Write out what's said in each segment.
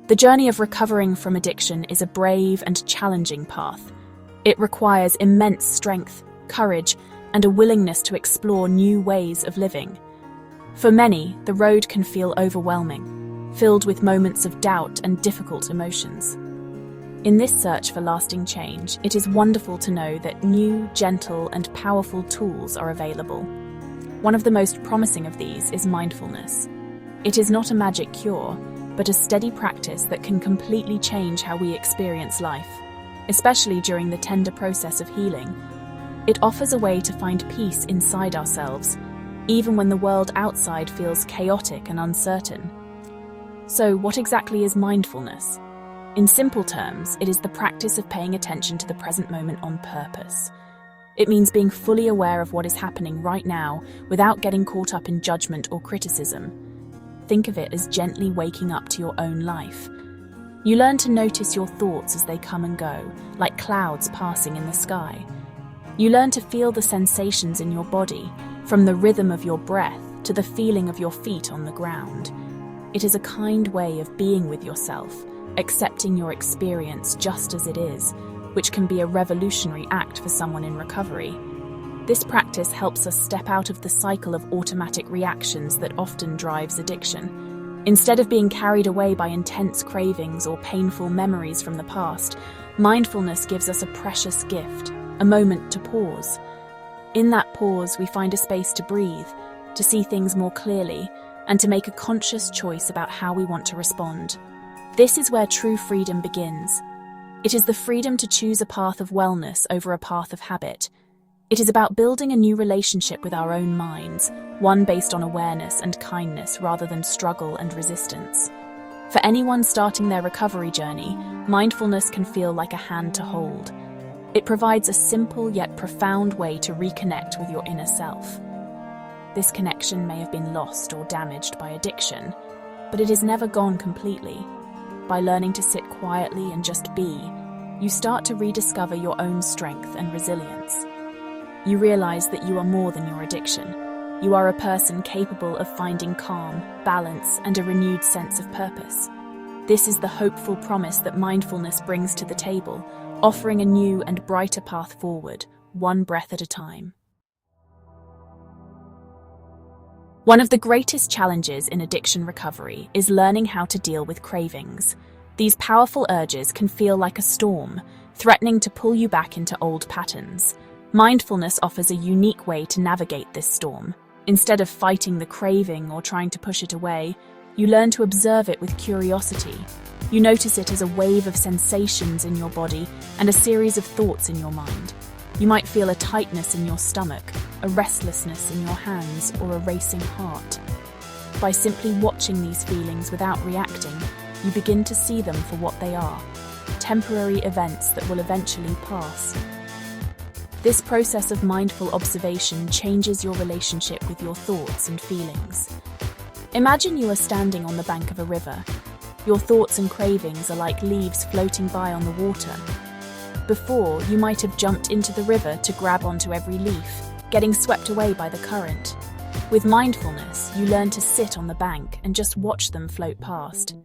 The journey of recovering from addiction is a brave and challenging path. It requires immense strength, courage, and a willingness to explore new ways of living. For many, the road can feel overwhelming, filled with moments of doubt and difficult emotions. In this search for lasting change, it is wonderful to know that new, gentle, and powerful tools are available. One of the most promising of these is mindfulness. It is not a magic cure, but a steady practice that can completely change how we experience life, especially during the tender process of healing. It offers a way to find peace inside ourselves, even when the world outside feels chaotic and uncertain. So, what exactly is mindfulness? In simple terms, it is the practice of paying attention to the present moment on purpose. It means being fully aware of what is happening right now without getting caught up in judgment or criticism. Think of it as gently waking up to your own life. You learn to notice your thoughts as they come and go, like clouds passing in the sky. You learn to feel the sensations in your body, from the rhythm of your breath to the feeling of your feet on the ground. It is a kind way of being with yourself, accepting your experience just as it is, which can be a revolutionary act for someone in recovery. This practice helps us step out of the cycle of automatic reactions that often drives addiction. Instead of being carried away by intense cravings or painful memories from the past, mindfulness gives us a precious gift, a moment to pause. In that pause, we find a space to breathe, to see things more clearly, and to make a conscious choice about how we want to respond. This is where true freedom begins. It is the freedom to choose a path of wellness over a path of habit. It is about building a new relationship with our own minds, one based on awareness and kindness rather than struggle and resistance. For anyone starting their recovery journey, mindfulness can feel like a hand to hold. It provides a simple yet profound way to reconnect with your inner self. This connection may have been lost or damaged by addiction, but it is never gone completely. By learning to sit quietly and just be, you start to rediscover your own strength and resilience. You realize that you are more than your addiction. You are a person capable of finding calm, balance, and a renewed sense of purpose. This is the hopeful promise that mindfulness brings to the table, offering a new and brighter path forward, one breath at a time. One of the greatest challenges in addiction recovery is learning how to deal with cravings. These powerful urges can feel like a storm, threatening to pull you back into old patterns. Mindfulness offers a unique way to navigate this storm. Instead of fighting the craving or trying to push it away, you learn to observe it with curiosity. You notice it as a wave of sensations in your body and a series of thoughts in your mind. You might feel a tightness in your stomach, a restlessness in your hands, or a racing heart. By simply watching these feelings without reacting, you begin to see them for what they are, temporary events that will eventually pass. This process of mindful observation changes your relationship with your thoughts and feelings. Imagine you are standing on the bank of a river. Your thoughts and cravings are like leaves floating by on the water. Before, you might have jumped into the river to grab onto every leaf, getting swept away by the current. With mindfulness, you learn to sit on the bank and just watch them float past.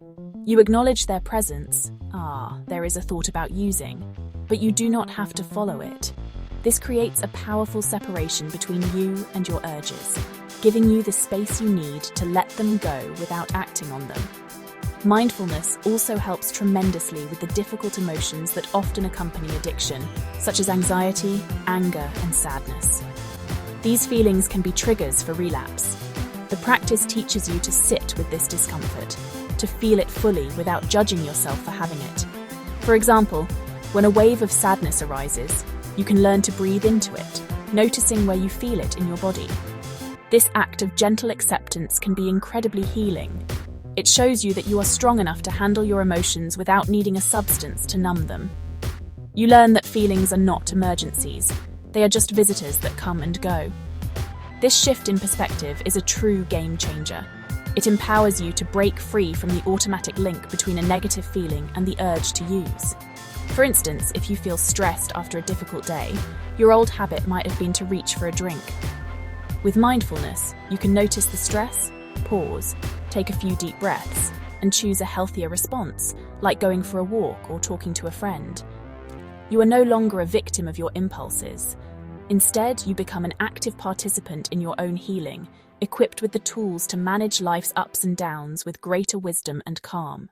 You acknowledge their presence. There is a thought about using, but you do not have to follow it. This creates a powerful separation between you and your urges, giving you the space you need to let them go without acting on them. Mindfulness also helps tremendously with the difficult emotions that often accompany addiction, such as anxiety, anger, and sadness. These feelings can be triggers for relapse. The practice teaches you to sit with this discomfort, to feel it fully without judging yourself for having it. For example, when a wave of sadness arises, you can learn to breathe into it, noticing where you feel it in your body. This act of gentle acceptance can be incredibly healing. It shows you that you are strong enough to handle your emotions without needing a substance to numb them. You learn that feelings are not emergencies. They are just visitors that come and go. This shift in perspective is a true game changer. It empowers you to break free from the automatic link between a negative feeling and the urge to use. For instance, if you feel stressed after a difficult day, your old habit might have been to reach for a drink. With mindfulness, you can notice the stress, pause, take a few deep breaths, and choose a healthier response, like going for a walk or talking to a friend. You are no longer a victim of your impulses. Instead, you become an active participant in your own healing, equipped with the tools to manage life's ups and downs with greater wisdom and calm.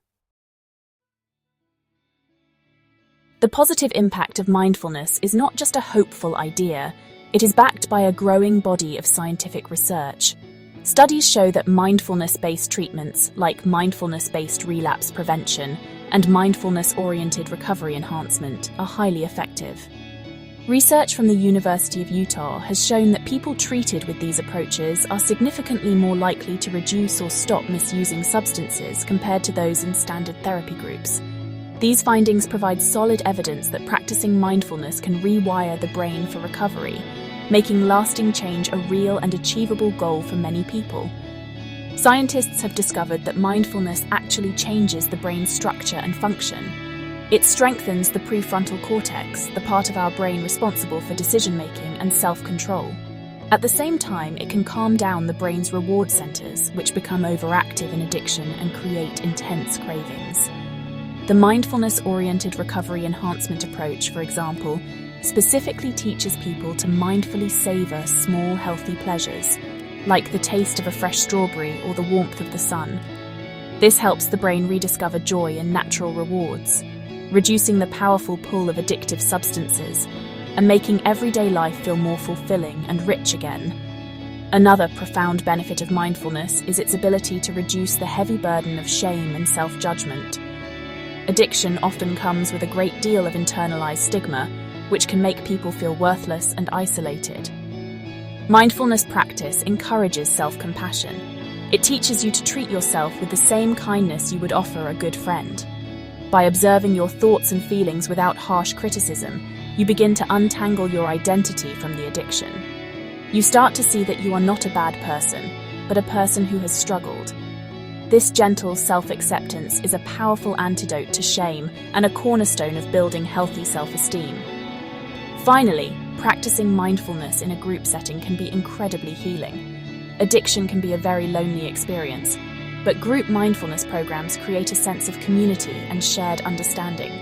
The positive impact of mindfulness is not just a hopeful idea, it is backed by a growing body of scientific research. Studies show that mindfulness-based treatments, like mindfulness-based relapse prevention and mindfulness-oriented recovery enhancement, are highly effective. Research from the University of Utah has shown that people treated with these approaches are significantly more likely to reduce or stop misusing substances compared to those in standard therapy groups. These findings provide solid evidence that practicing mindfulness can rewire the brain for recovery, making lasting change a real and achievable goal for many people. Scientists have discovered that mindfulness actually changes the brain's structure and function. It strengthens the prefrontal cortex, the part of our brain responsible for decision-making and self-control. At the same time, it can calm down the brain's reward centers, which become overactive in addiction and create intense cravings. The mindfulness-oriented recovery enhancement approach, for example, specifically teaches people to mindfully savor small, healthy pleasures, like the taste of a fresh strawberry or the warmth of the sun. This helps the brain rediscover joy in natural rewards, reducing the powerful pull of addictive substances and making everyday life feel more fulfilling and rich again. Another profound benefit of mindfulness is its ability to reduce the heavy burden of shame and self-judgment. Addiction often comes with a great deal of internalized stigma, which can make people feel worthless and isolated. Mindfulness practice encourages self-compassion. It teaches you to treat yourself with the same kindness you would offer a good friend. By observing your thoughts and feelings without harsh criticism, you begin to untangle your identity from the addiction. You start to see that you are not a bad person, but a person who has struggled. This gentle self-acceptance is a powerful antidote to shame and a cornerstone of building healthy self-esteem. Finally, practicing mindfulness in a group setting can be incredibly healing. Addiction can be a very lonely experience, but group mindfulness programs create a sense of community and shared understanding.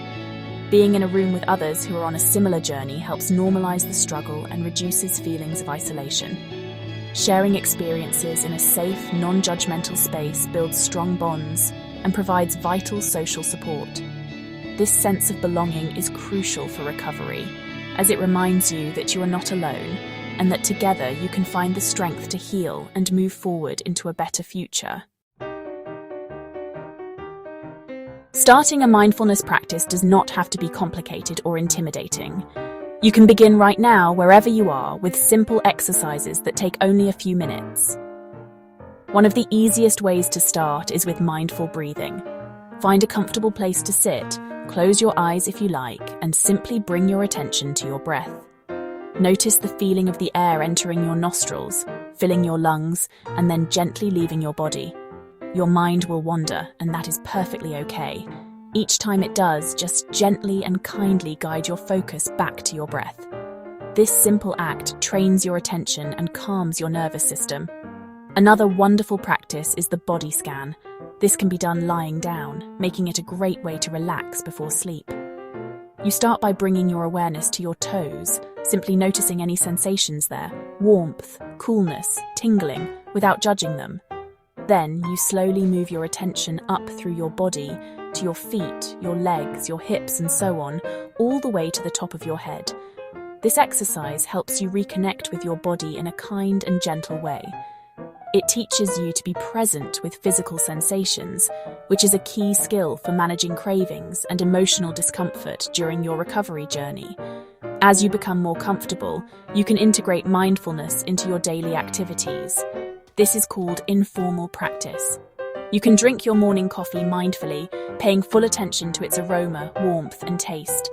Being in a room with others who are on a similar journey helps normalize the struggle and reduces feelings of isolation. Sharing experiences in a safe, non-judgmental space builds strong bonds and provides vital social support. This sense of belonging is crucial for recovery, as it reminds you that you are not alone and that together you can find the strength to heal and move forward into a better future. Starting a mindfulness practice does not have to be complicated or intimidating. You can begin right now, wherever you are, with simple exercises that take only a few minutes. One of the easiest ways to start is with mindful breathing. Find a comfortable place to sit, close your eyes if you like, and simply bring your attention to your breath. Notice the feeling of the air entering your nostrils, filling your lungs, and then gently leaving your body. Your mind will wander, and that is perfectly okay. Each time it does, just gently and kindly guide your focus back to your breath. This simple act trains your attention and calms your nervous system. Another wonderful practice is the body scan. This can be done lying down, making it a great way to relax before sleep. You start by bringing your awareness to your toes, simply noticing any sensations there, warmth, coolness, tingling, without judging them. Then you slowly move your attention up through your body, to your feet, your legs, your hips, and so on, all the way to the top of your head. This exercise helps you reconnect with your body in a kind and gentle way. It teaches you to be present with physical sensations, which is a key skill for managing cravings and emotional discomfort during your recovery journey. As you become more comfortable, you can integrate mindfulness into your daily activities. This is called informal practice. You can drink your morning coffee mindfully, paying full attention to its aroma, warmth, and taste.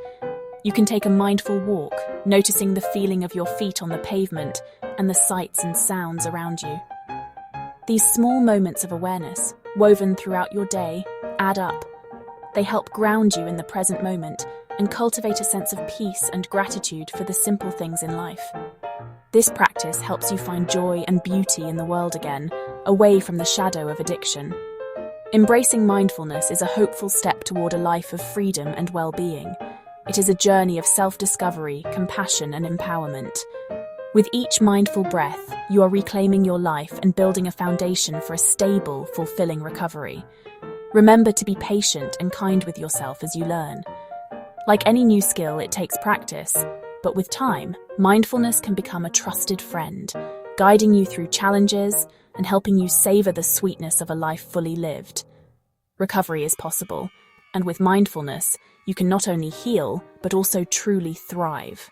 You can take a mindful walk, noticing the feeling of your feet on the pavement and the sights and sounds around you. These small moments of awareness, woven throughout your day, add up. They help ground you in the present moment and cultivate a sense of peace and gratitude for the simple things in life. This practice helps you find joy and beauty in the world again, away from the shadow of addiction. Embracing mindfulness is a hopeful step toward a life of freedom and well-being. It is a journey of self-discovery, compassion, and empowerment. With each mindful breath, you are reclaiming your life and building a foundation for a stable, fulfilling recovery. Remember to be patient and kind with yourself as you learn. Like any new skill, it takes practice, but with time, mindfulness can become a trusted friend, guiding you through challenges and helping you savor the sweetness of a life fully lived. Recovery is possible, and with mindfulness, you can not only heal, but also truly thrive.